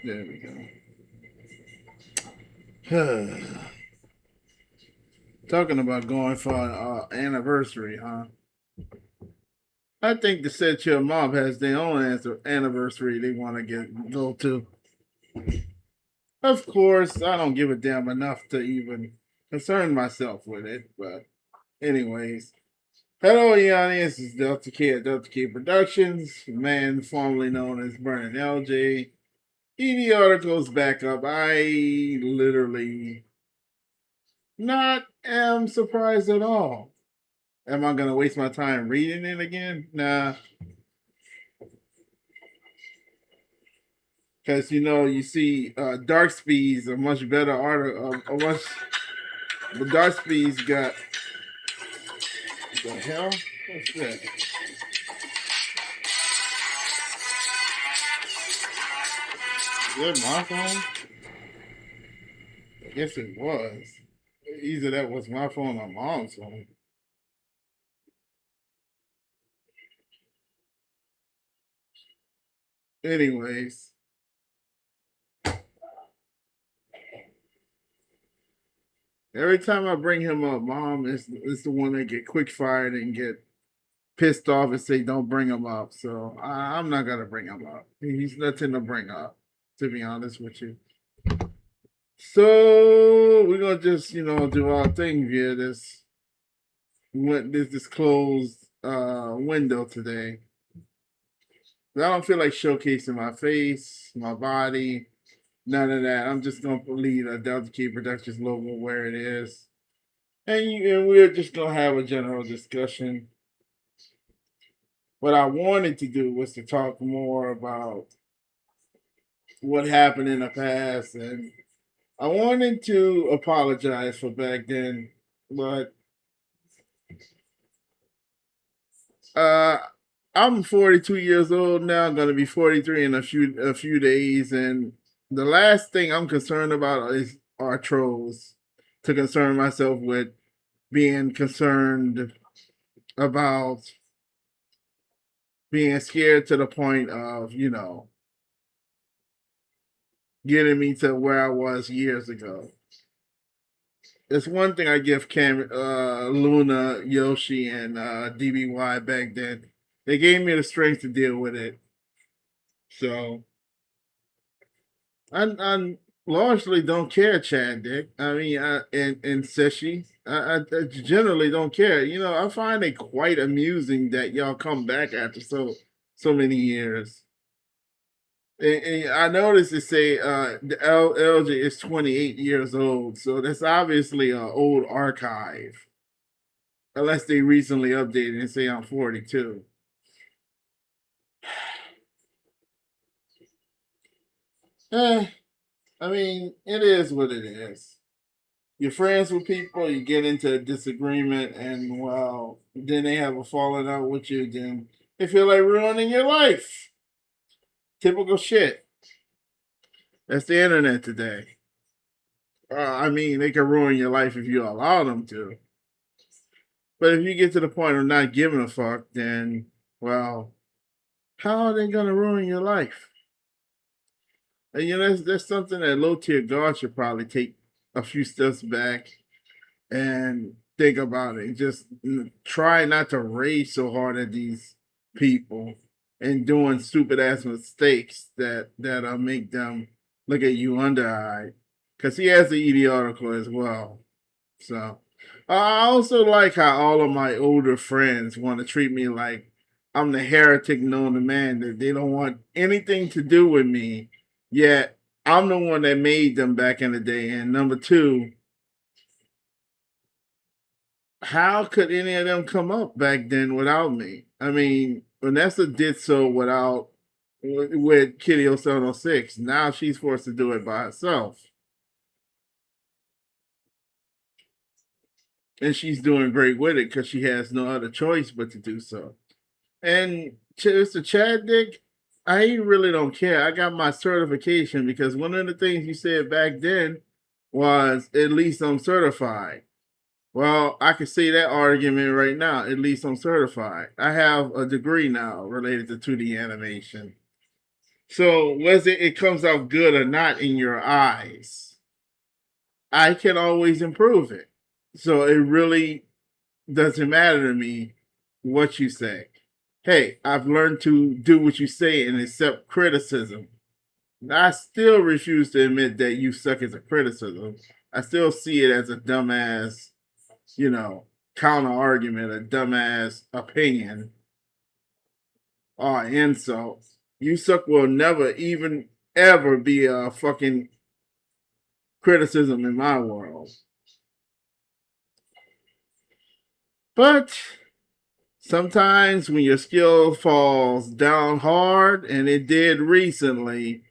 There we go. Talking about going for an anniversary, huh? I think the set your mom has their own anniversary they want to go to. Of course, I don't give a damn enough to even concern myself with it. But anyways, hello, Yanni. This is Delta K at Delta K Productions, man formerly known as Burning LJ. ED articles back up. I literally not am surprised at all. Am I gonna waste my time reading it again? Nah, because you see, Dark Speed's a much better art. But Dark Speed's got the hell. What's that? Is that my phone? I guess it was. Either that was my phone or mom's phone. Anyways, every time I bring him up, mom is the one that get quick fired and get pissed off and say don't bring him up. So I'm not gonna bring him up. He's nothing to bring up, to be honest with you. So we're gonna just do our thing via this closed window today. I don't feel like showcasing my face, my body, none of that. I'm just gonna leave a Delta Key Productions logo where it is, and we're just gonna have a general discussion. What I wanted to do was to talk more about what happened in the past, and I wanted to apologize for back then, but uh, I'm 42 years old now. I'm gonna be 43 in a few days, and the last thing I'm concerned about is our trolls. To concern myself with being concerned about being scared to the point of getting me to where I was years ago. It's one thing I give Luna, Yoshi, and DBY back then. They gave me the strength to deal with it. So I largely don't care, Chad Dick. I mean, and Seshi. I generally don't care. I find it quite amusing that y'all come back after so many years. And I noticed it say the LJ is 28 years old, so that's obviously an old archive, unless they recently updated and say I'm 42. Eh, I mean, it is what it is. You're friends with people, you get into a disagreement, and well, then they have a falling out with you, then they feel like ruining your life. Typical shit. That's the internet today. I mean, they can ruin your life if you allow them to. But if you get to the point of not giving a fuck, then, well, how are they going to ruin your life? And that's something that low tier guards should probably take a few steps back and think about it. Just try not to rage so hard at these people and doing stupid ass mistakes that make them look at you under eye. Because he has the ED article as well. So I also like how all of my older friends want to treat me like I'm the heretic known to man, that they don't want anything to do with me. Yet I'm the one that made them back in the day. And number two, how could any of them come up back then without me? I mean, Vanessa did so with Kitty 0706. Now she's forced to do it by herself. And she's doing great with it because she has no other choice but to do so. And Mr. Chad Dick, I really don't care. I got my certification because one of the things you said back then was at least I'm certified. Well, I can see that argument right now. At least I'm certified. I have a degree now related to 2D animation. So whether it comes out good or not in your eyes, I can always improve it. So it really doesn't matter to me what you say. Hey, I've learned to do what you say and accept criticism. I still refuse to admit that you suck as a criticism. I still see it as a dumbass, you know, counter argument, a dumbass opinion or insult. You suck will never even ever be a fucking criticism in my world. But sometimes when your skill falls down hard, and it did recently,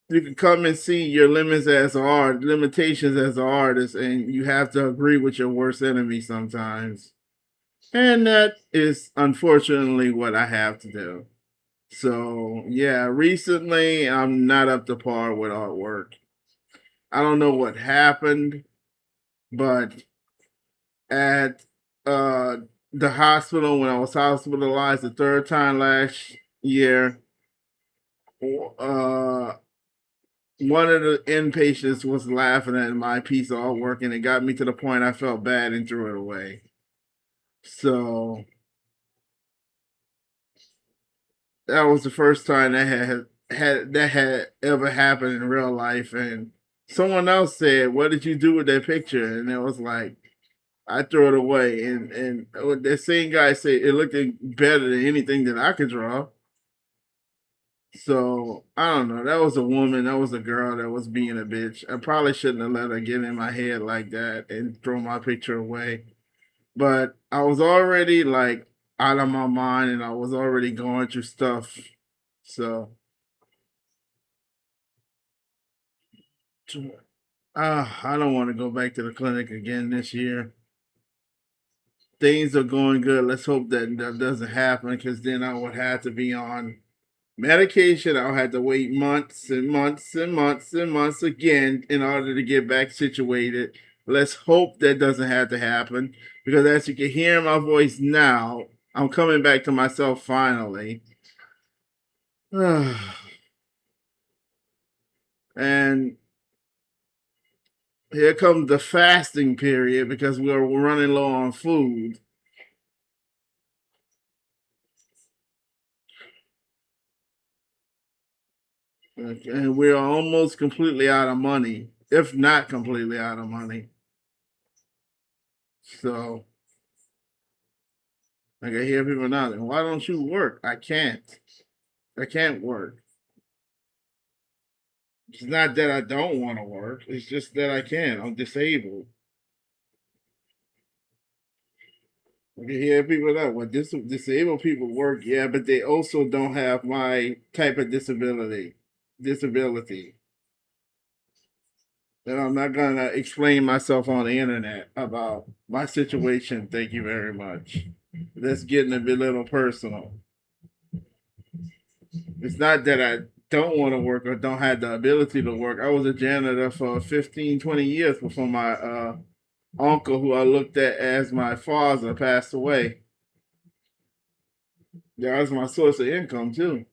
you can come and see your limits as limitations as an artist, and you have to agree with your worst enemy sometimes. And that is unfortunately what I have to do. So yeah, recently I'm not up to par with artwork. I don't know what happened, but at uh the hospital when I was hospitalized the third time last year, uh one of the inpatients was laughing at my piece of artwork and it got me to the point I felt bad and threw it away. So that was the first time that had ever happened in real life. And someone else said, "What did you do with that picture?" And it was like, I threw it away. And the same guy said it looked better than anything that I could draw. So I don't know. That was a woman. That was a girl that was being a bitch. I probably shouldn't have let her get in my head like that and throw my picture away. But I was already like out of my mind, and I was already going through stuff. So I don't want to go back to the clinic again this year. Things are going good. Let's hope that that doesn't happen because then I would have to be on medication. I'll have to wait months and months and months and months again in order to get back situated. Let's hope that doesn't have to happen because as you can hear in my voice now, I'm coming back to myself finally. And here comes the fasting period because we're running low on food. And we're almost completely out of money, if not completely out of money. So like I hear people now, why don't you work? I can't. I can't work. It's not that I don't want to work. It's just that I can't. I'm disabled. I can hear people that well, disabled people work, yeah, but they also don't have my type of disability. And I'm not gonna explain myself on the internet about my situation. Thank you very much. That's getting a bit little personal. It's not that I don't want to work or don't have the ability to work. I was a janitor for 15, 20 years before my uncle, who I looked at as my father, passed away. That was my source of income too.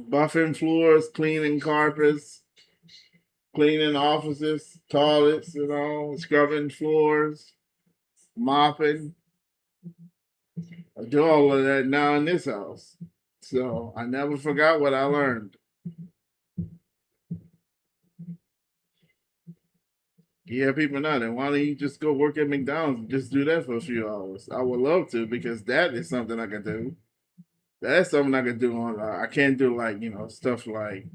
Buffing floors, cleaning carpets, cleaning offices, toilets, scrubbing floors, mopping. I do all of that now in this house. So I never forgot what I learned. Yeah, people know that. Why don't you just go work at McDonald's and just do that for a few hours? I would love to because that is something I could do. That's something I could do on. I can't do like stuff like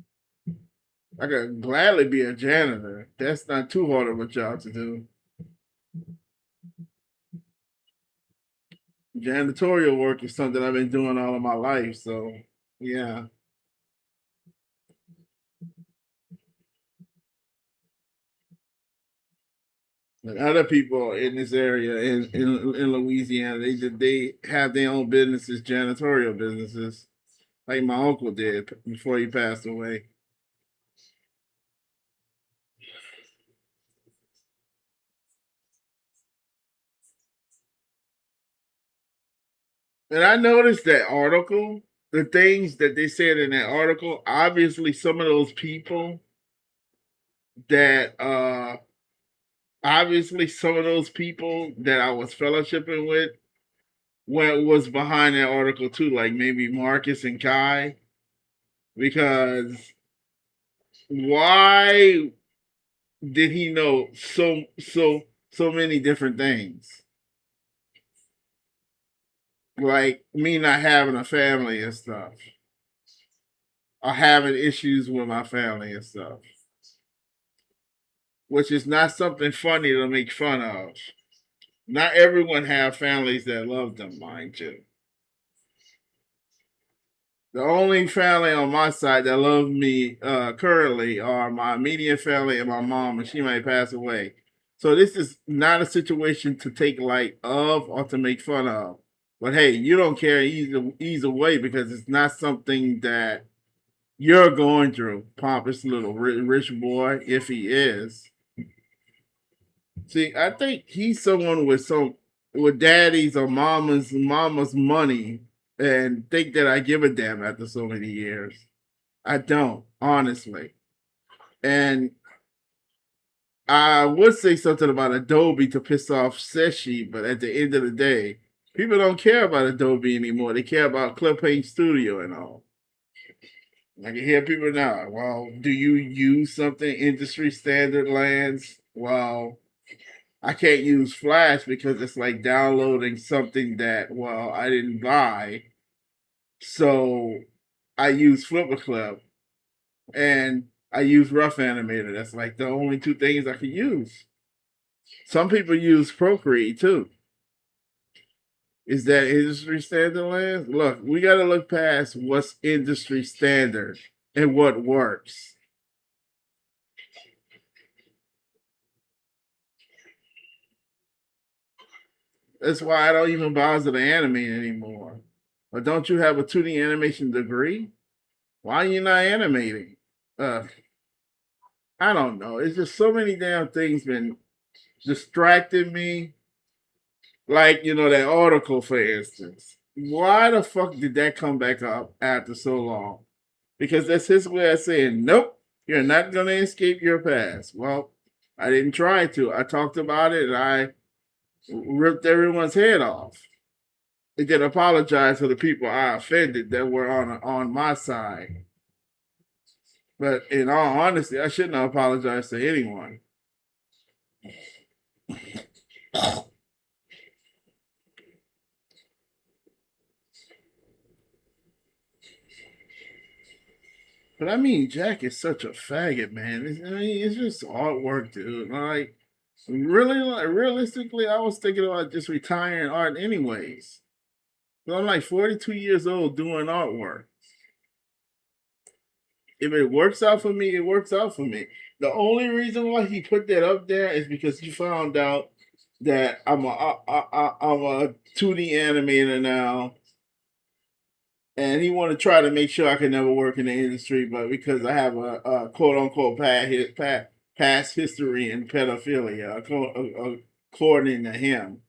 I could gladly be a janitor. That's not too hard of a job to do. Janitorial work is something I've been doing all of my life. So yeah, and other people in this area in Louisiana, they have their own businesses, janitorial businesses, like my uncle did before he passed away. And I noticed that article, the things that they said in that article, obviously some of those people that obviously some of those people that I was fellowshipping with was behind that article too, like maybe Marcus and Kai, because why did he know so many different things? Like me not having a family and stuff, or having issues with my family and stuff, which is not something funny to make fun of. Not everyone have families that love them, mind you. The only family on my side that love me currently are my immediate family and my mom, and she might pass away. So this is not a situation to take light of or to make fun of. But hey, you don't care either way because it's not something that you're going through. Pompous little rich boy, if he is. See, I think he's someone with daddy's or mama's money and think that I give a damn after so many years. I don't, honestly. And I would say something about Adobe to piss off Seshi, but at the end of the day, people don't care about Adobe anymore. They care about Clip Paint Studio and all. I can hear people now. Well, do you use something industry standard lands? Well, I can't use Flash because it's like downloading something that, well, I didn't buy. So I use Flipperclip and I use Rough Animator. That's like the only two things I can use. Some people use Procreate too. Is that industry standard lands? Look, we got to look past what's industry standard and what works. That's why I don't even bother to animate anymore. But don't you have a 2D animation degree? Why are you not animating? Uh, I don't know. It's just so many damn things been distracting me. Like, that article, for instance. Why the fuck did that come back up after so long? Because that's his way of saying, nope, you're not going to escape your past. Well, I didn't try to. I talked about it and I ripped everyone's head off. And then apologize for the people I offended that were on my side. But in all honesty, I shouldn't have apologized to anyone. But I mean, Jack is such a faggot, man. It's just artwork, dude. Like, really, like, realistically, I was thinking about just retiring art anyways. But I'm like 42 years old doing artwork. If it works out for me, it works out for me. The only reason why he put that up there is because he found out that I'm a 2D animator now, and he want to try to make sure I can never work in the industry, but because I have a quote unquote past history in pedophilia, according to him,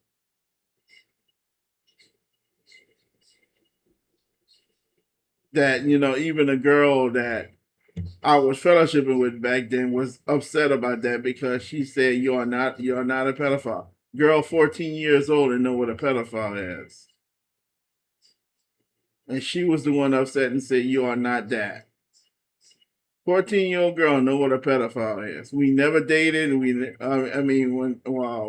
that even a girl that I was fellowshipping with back then was upset about that because she said you're not a pedophile. Girl, 14 years old and know what a pedophile is, and she was the one upset and said you are not that. 14-year-old girl know what a pedophile is. We never dated. I mean,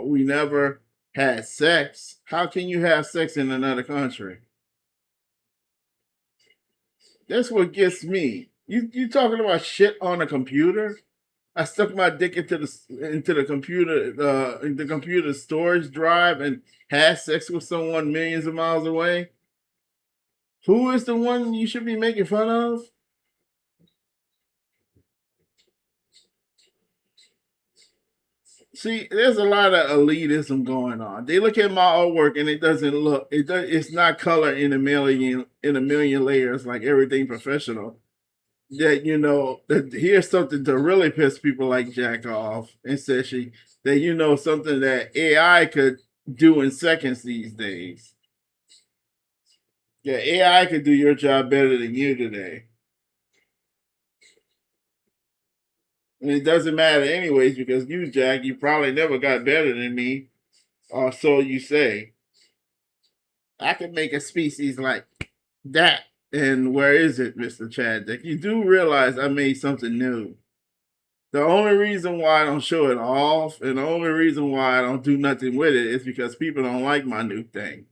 we never had sex. How can you have sex in another country? That's what gets me. You talking about shit on a computer? I stuck my dick into the computer storage drive and had sex with someone millions of miles away. Who is the one you should be making fun of? See, there's a lot of elitism going on. They look at my artwork and it doesn't look it's not color in a million layers like everything professional. That that here's something to really piss people like Jack off and says she that something that AI could do in seconds these days. Yeah, AI could do your job better than you today. And it doesn't matter anyways because you, Jack, you probably never got better than me, or so you say. I can make a species like that. And where is it, Mr. Chadwick? You do realize I made something new. The only reason why I don't show it off and the only reason why I don't do nothing with it is because people don't like my new thing.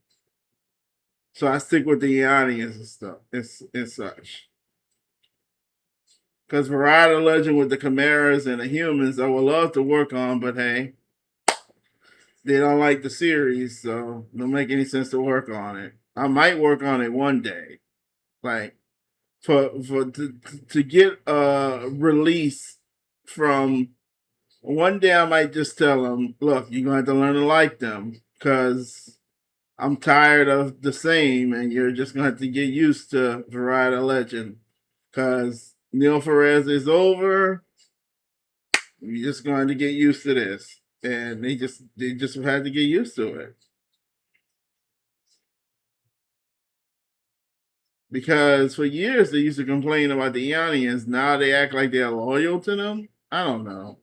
So I stick with the audience and stuff and such. Because Variety Legend with the Chimeras and the humans I would love to work on, but hey, they don't like the series, so it don't make any sense to work on it. I might work on it one day. Like to get a release from one day I might just tell them, look, you're gonna have to learn to like them because I'm tired of the same and you're just gonna have to get used to Variety Legend. Cause Neil Perez is over. You're just going to get used to this. And they just had to get used to it. Because for years they used to complain about the Ionians. Now they act like they're loyal to them. I don't know.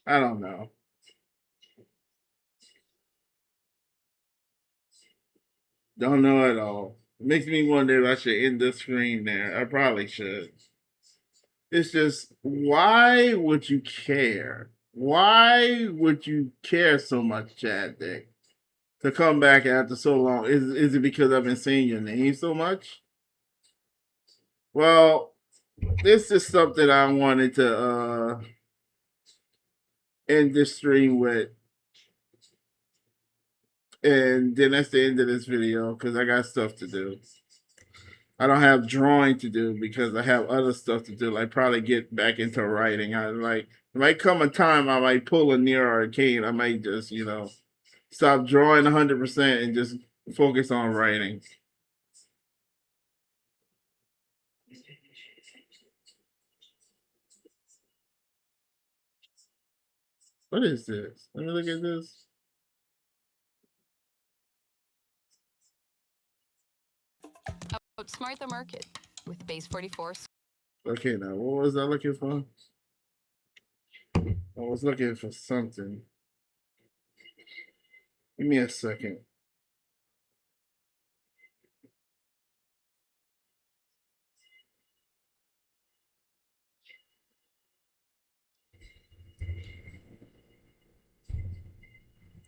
I don't know. Don't know at all. It makes me wonder if I should end the screen there. I probably should. It's just, why would you care? Why would you care so much, Chad Dick, to come back after so long? Is it because I've been saying your name so much? Well, this is something I wanted to end this stream with. And then that's the end of this video because I got stuff to do. I don't have drawing to do because I have other stuff to do, like probably get back into writing. I like it might come a time I might pull a near arcane. I might just, stop drawing 100% and just focus on writing. What is this? Let me look at this. Outsmart the market with base 44. Okay, now what was I looking for? I was looking for something. Give me a second.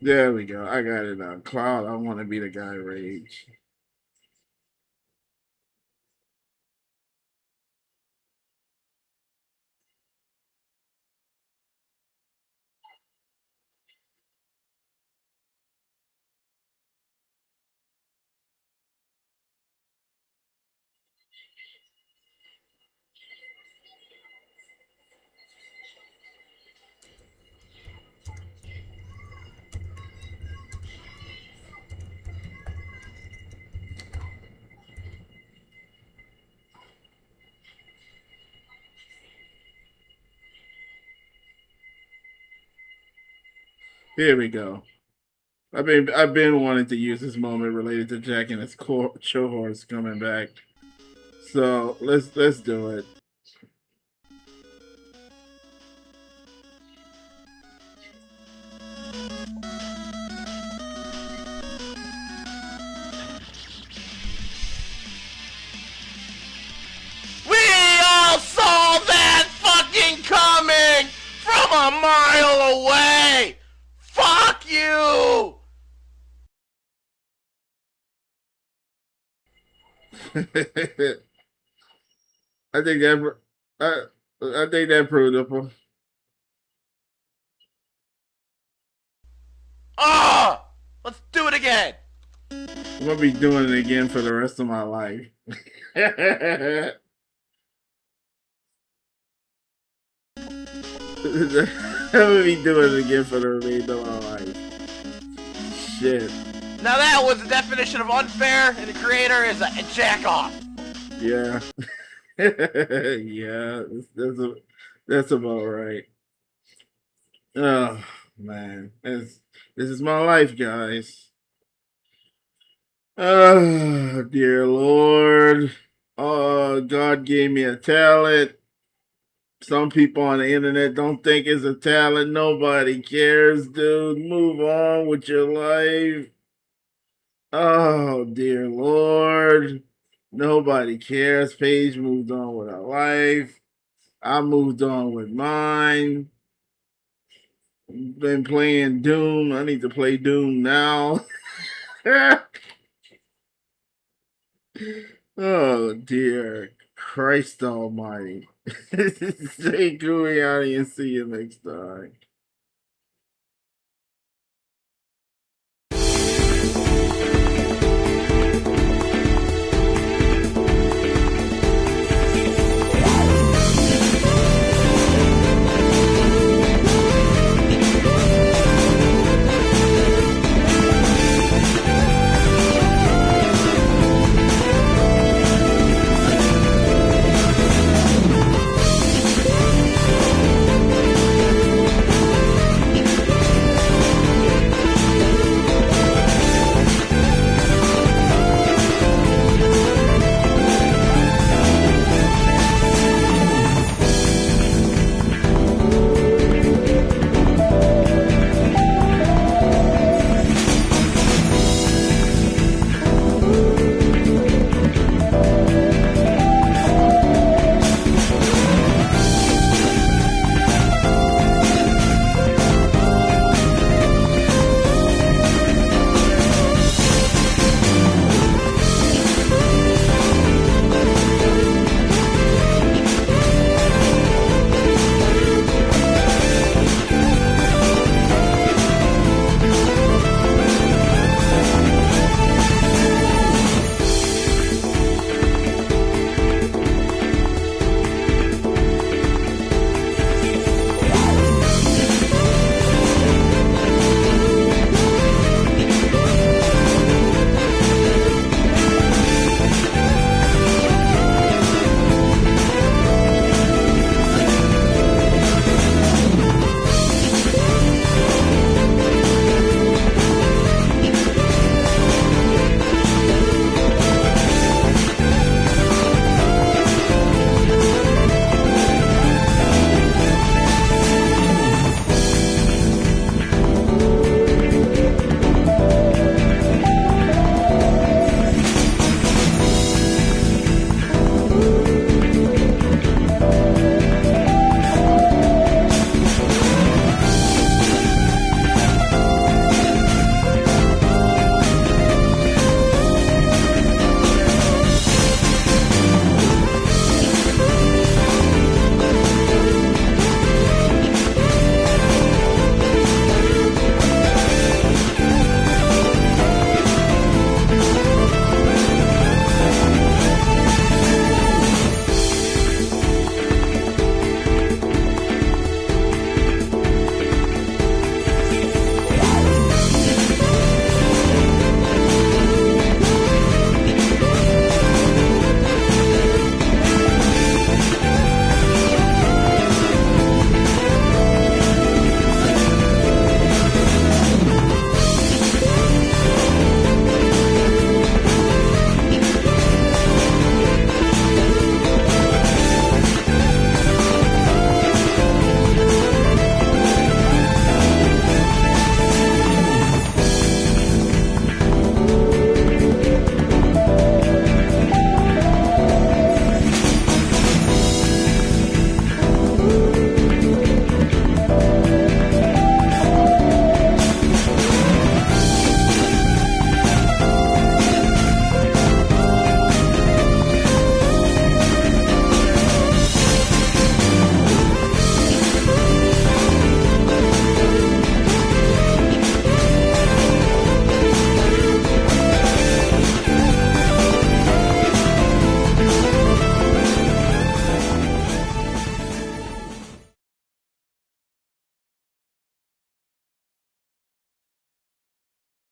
There we go. I got it now. Cloud, I want to be the guy rage. Here we go. I've been wanting to use this moment related to Jack and his show horse coming back. So let's do it. We all saw that fucking coming from a mile away! Fuck you! I think that I, I think that proved up. Ah! Let's do it again! I'm gonna be doing it again for the rest of my life. I'm gonna be doing it again for the remainder of my life. Shit. Now that was the definition of unfair, and the creator is a jack off. Yeah. Yeah. That's about right. Oh man, this is my life, guys. Oh, dear Lord. Oh, God gave me a talent. Some people on the internet don't think it's a talent. Nobody cares, dude. Move on with your life. Oh, dear Lord. Nobody cares. Paige moved on with her life. I moved on with mine. Been playing Doom. I need to play Doom now. Oh, dear Christ Almighty. Stay Giuliani and see you next time.